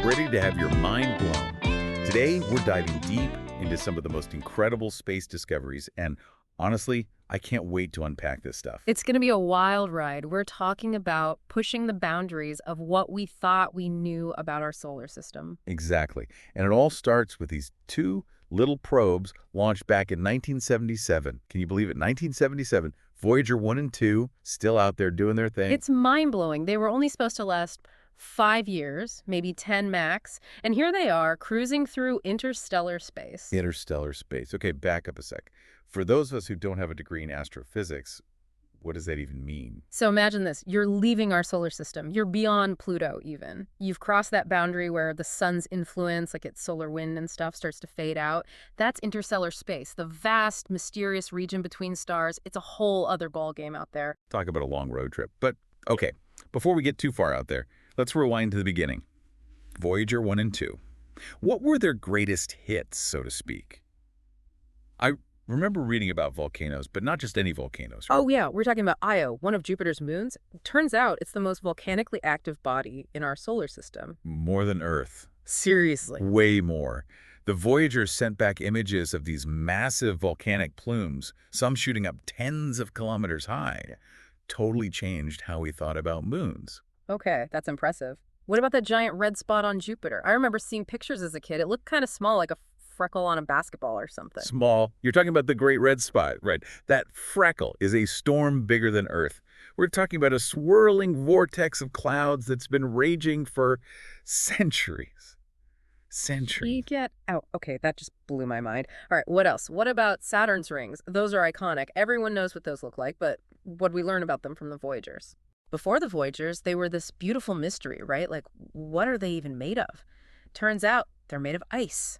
ready to have your mind blown. Today, we're diving deep into some of the most incredible space discoveries, and honestly, I can't wait to unpack this stuff. It's going to be a wild ride. We're talking about pushing the boundaries of what we thought we knew about our solar system. Exactly. And it all starts with these two little probes launched back in 1977. Can you believe it? 1977. Voyager 1 and 2 still out there doing their thing. It's mind-blowing. They were only supposed to last 5 years, maybe 10 max, and here they are cruising through interstellar space. Interstellar space. Okay, back up a sec. For those of us who don't have a degree in astrophysics, what does that even mean? So imagine this. You're leaving our solar system. You're beyond Pluto, even. You've crossed that boundary where the sun's influence, like its solar wind and stuff, starts to fade out. That's interstellar space, the vast, mysterious region between stars. It's a whole other ballgame out there. Talk about a long road trip. But, okay, before we get too far out there, let's rewind to the beginning. Voyager 1 and 2. What were their greatest hits, so to speak? I remember reading about volcanoes, but not just any volcanoes. Right? Oh, yeah. We're talking about Io, one of Jupiter's moons. Turns out it's the most volcanically active body in our solar system. More than Earth. Seriously. Way more. The Voyagers sent back images of these massive volcanic plumes, some shooting up tens of kilometers high. Totally changed how we thought about moons. Okay, that's impressive. What about that giant red spot on Jupiter? I remember seeing pictures as a kid. It looked kind of small, like a freckle on a basketball or something. Small. You're talking about the Great Red Spot, right? That freckle is a storm bigger than Earth. We're talking about a swirling vortex of clouds that's been raging for centuries. Centuries. Okay, that just blew my mind. All right, what else? What about Saturn's rings? Those are iconic. Everyone knows what those look like, but what'd we learn about them from the Voyagers? Before the Voyagers, they were this beautiful mystery, right? Like, what are they even made of? Turns out they're made of ice.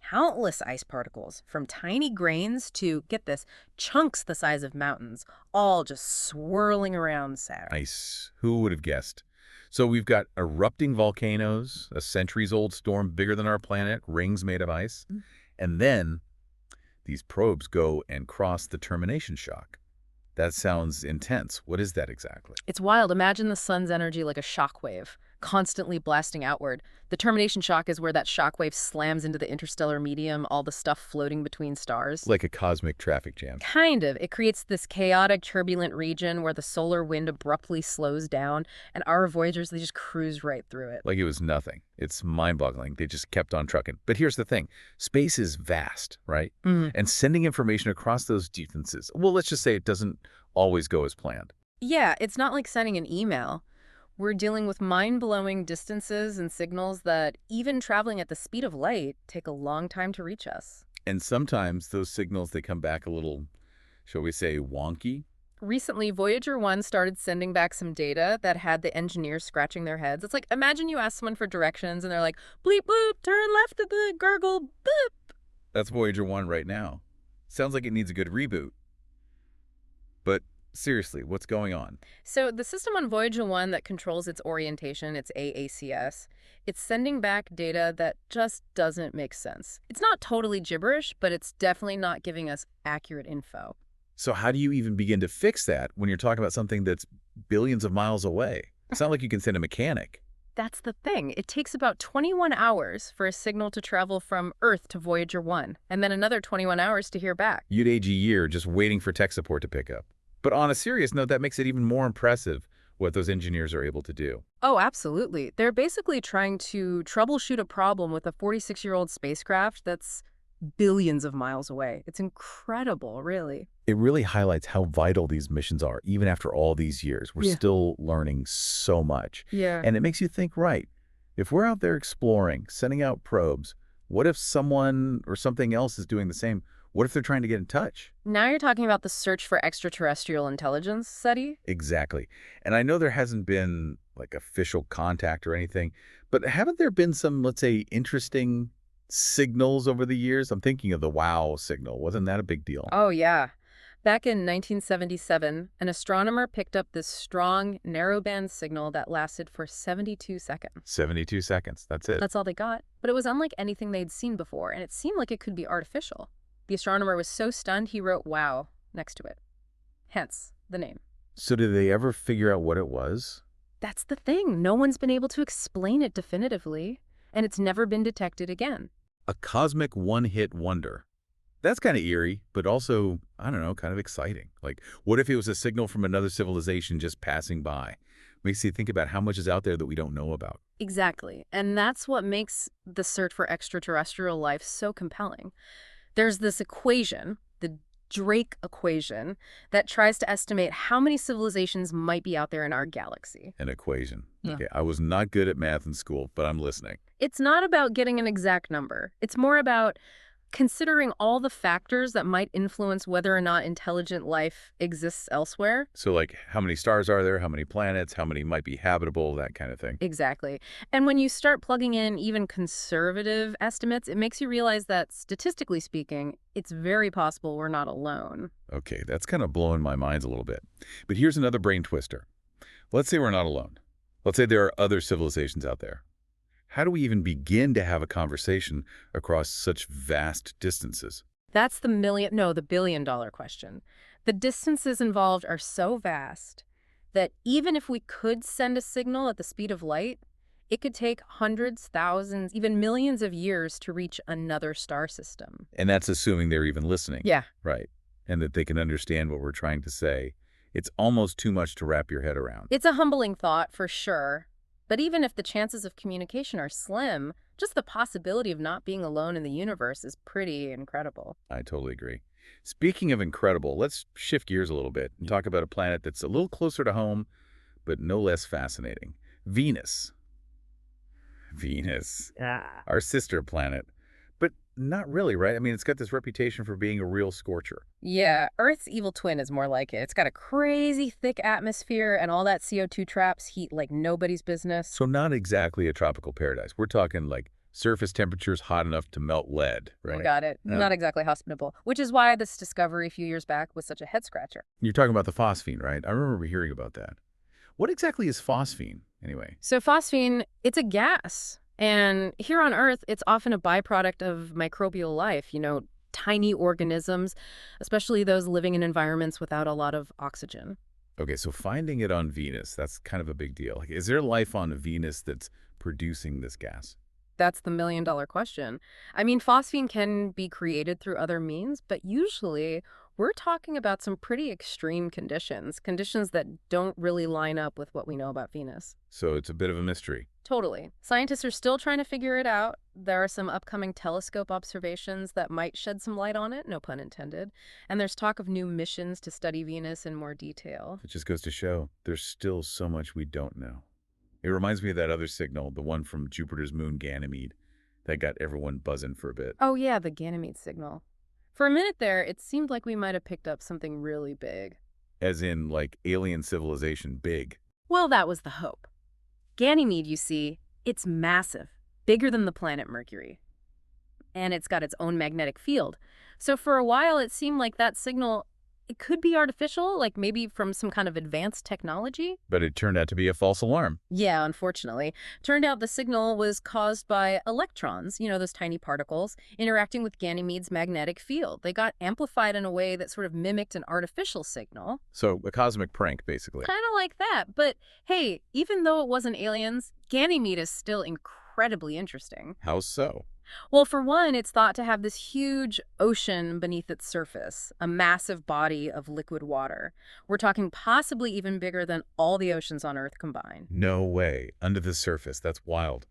Countless ice particles, from tiny grains to, get this, chunks the size of mountains, all just swirling around Saturn. Ice. Who would have guessed? So we've got erupting volcanoes, a centuries-old storm bigger than our planet, rings made of ice, and then these probes go and cross the termination shock. That sounds intense. What is that exactly? It's wild. Imagine the sun's energy like a shockwave, constantly blasting outward. The termination shock is where that shockwave slams into the interstellar medium, all the stuff floating between stars. Like a cosmic traffic jam. Kind of. It creates this chaotic, turbulent region where the solar wind abruptly slows down, and our Voyagers, they just cruise right through it. Like it was nothing. It's mind-boggling. They just kept on trucking. But here's the thing. Space is vast, right? And sending information across those distances, well, let's just say it doesn't always go as planned. Yeah, it's not like sending an email. We're dealing with mind-blowing distances and signals that, even traveling at the speed of light, take a long time to reach us. And sometimes those signals, they come back a little, shall we say, wonky. Recently, Voyager 1 started sending back some data that had the engineers scratching their heads. It's like, imagine you ask someone for directions and they're like, bleep boop, turn left at the gurgle, boop. That's Voyager 1 right now. Sounds like it needs a good reboot. But seriously, what's going on? So the system on Voyager 1 that controls its orientation, its AACS, it's sending back data that just doesn't make sense. It's not totally gibberish, but it's definitely not giving us accurate info. So how do you even begin to fix that when you're talking about something that's billions of miles away? It's not like you can send a mechanic. That's the thing. It takes about 21 hours for a signal to travel from Earth to Voyager 1, and then another 21 hours to hear back. You'd age a year just waiting for tech support to pick up. But on a serious note, that makes it even more impressive what those engineers are able to do. Oh, absolutely. They're basically trying to troubleshoot a problem with a 46-year-old spacecraft that's billions of miles away. It's incredible, really. It really highlights how vital these missions are, even after all these years. We're still learning so much. Yeah. And it makes you think, right, if we're out there exploring, sending out probes, what if someone or something else is doing the same? What if they're trying to get in touch? Now you're talking about the search for extraterrestrial intelligence study? Exactly. And I know there hasn't been like official contact or anything, but haven't there been some, let's say, interesting signals over the years? I'm thinking of the WOW signal. Wasn't that a big deal? Oh, yeah. Back in 1977, an astronomer picked up this strong, narrowband signal that lasted for 72 seconds. 72 seconds. That's it. That's all they got. But it was unlike anything they'd seen before, and it seemed like it could be artificial. The astronomer was so stunned, he wrote "wow" next to it. Hence, the name. So did they ever figure out what it was? That's the thing. No one's been able to explain it definitively, and it's never been detected again. A cosmic one-hit wonder. That's kind of eerie, but also, I don't know, kind of exciting. Like, what if it was a signal from another civilization just passing by? Makes you think about how much is out there that we don't know about. Exactly. And that's what makes the search for extraterrestrial life so compelling. There's this equation, the Drake equation, that tries to estimate how many civilizations might be out there in our galaxy. An equation. Yeah. Okay, I was not good at math in school, but I'm listening. It's not about getting an exact number. It's more about considering all the factors that might influence whether or not intelligent life exists elsewhere. So, like, how many stars are there? How many planets? How many might be habitable? That kind of thing. Exactly. And when you start plugging in even conservative estimates, it makes you realize that, statistically speaking, it's very possible we're not alone. Okay, that's kind of blowing my mind a little bit. But here's another brain twister. Let's say we're not alone. Let's say there are other civilizations out there. How do we even begin to have a conversation across such vast distances? That's the billion-dollar question. The distances involved are so vast that even if we could send a signal at the speed of light, it could take hundreds, thousands, even millions of years to reach another star system. And that's assuming they're even listening. Yeah. Right. And that they can understand what we're trying to say. It's almost too much to wrap your head around. It's a humbling thought, for sure. But even if the chances of communication are slim, just the possibility of not being alone in the universe is pretty incredible. I totally agree. Speaking of incredible, let's shift gears a little bit and talk about a planet that's a little closer to home, but no less fascinating. Venus. Venus. Yeah. Our sister planet. But not really, right? I mean, it's got this reputation for being a real scorcher. Yeah, Earth's evil twin is more like it. It's got a crazy thick atmosphere, and all that CO2 traps heat like nobody's business. So not exactly a tropical paradise. We're talking like surface temperatures hot enough to melt lead, right? Got it. Yeah. Not exactly hospitable, which is why this discovery a few years back was such a head-scratcher. You're talking about the phosphine, right? I remember hearing about that. What exactly is phosphine, anyway? So phosphine, it's a gas. And here on Earth, it's often a byproduct of microbial life, tiny organisms, especially those living in environments without a lot of oxygen. Okay, so finding it on Venus, that's kind of a big deal. Like, is there life on Venus that's producing this gas? That's the million-dollar question. I mean, phosphine can be created through other means, but usually we're talking about some pretty extreme conditions that don't really line up with what we know about Venus. So it's a bit of a mystery. Totally. Scientists are still trying to figure it out. There are some upcoming telescope observations that might shed some light on it, no pun intended. And there's talk of new missions to study Venus in more detail. It just goes to show there's still so much we don't know. It reminds me of that other signal, the one from Jupiter's moon Ganymede, that got everyone buzzing for a bit. Oh yeah, the Ganymede signal. For a minute there, it seemed like we might have picked up something really big. As in, like, alien civilization big. Well, that was the hope. Ganymede, you see, it's massive, bigger than the planet Mercury. And it's got its own magnetic field. So for a while, it seemed like that signal, it could be artificial, like maybe from some kind of advanced technology. But it turned out to be a false alarm. Yeah, unfortunately. Turned out the signal was caused by electrons, those tiny particles, interacting with Ganymede's magnetic field. They got amplified in a way that sort of mimicked an artificial signal. So a cosmic prank, basically. Kind of like that. But hey, even though it wasn't aliens, Ganymede is still incredibly interesting. How so? Well, for one, it's thought to have this huge ocean beneath its surface, a massive body of liquid water. We're talking possibly even bigger than all the oceans on Earth combined. No way. Under the surface. That's wild.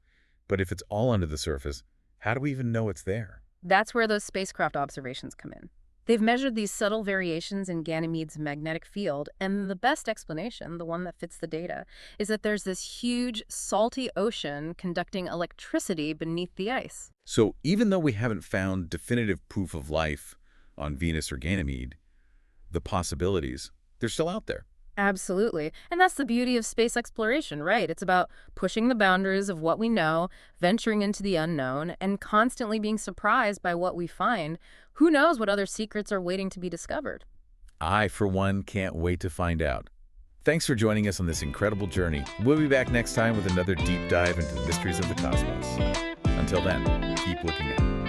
But if it's all under the surface, how do we even know it's there? That's where those spacecraft observations come in. They've measured these subtle variations in Ganymede's magnetic field, and the best explanation, the one that fits the data, is that there's this huge, salty ocean conducting electricity beneath the ice. So even though we haven't found definitive proof of life on Venus or Ganymede, the possibilities, they're still out there. Absolutely. And that's the beauty of space exploration, right? It's about pushing the boundaries of what we know, venturing into the unknown, and constantly being surprised by what we find. Who knows what other secrets are waiting to be discovered? I, for one, can't wait to find out. Thanks for joining us on this incredible journey. We'll be back next time with another deep dive into the mysteries of the cosmos. Until then, keep looking up.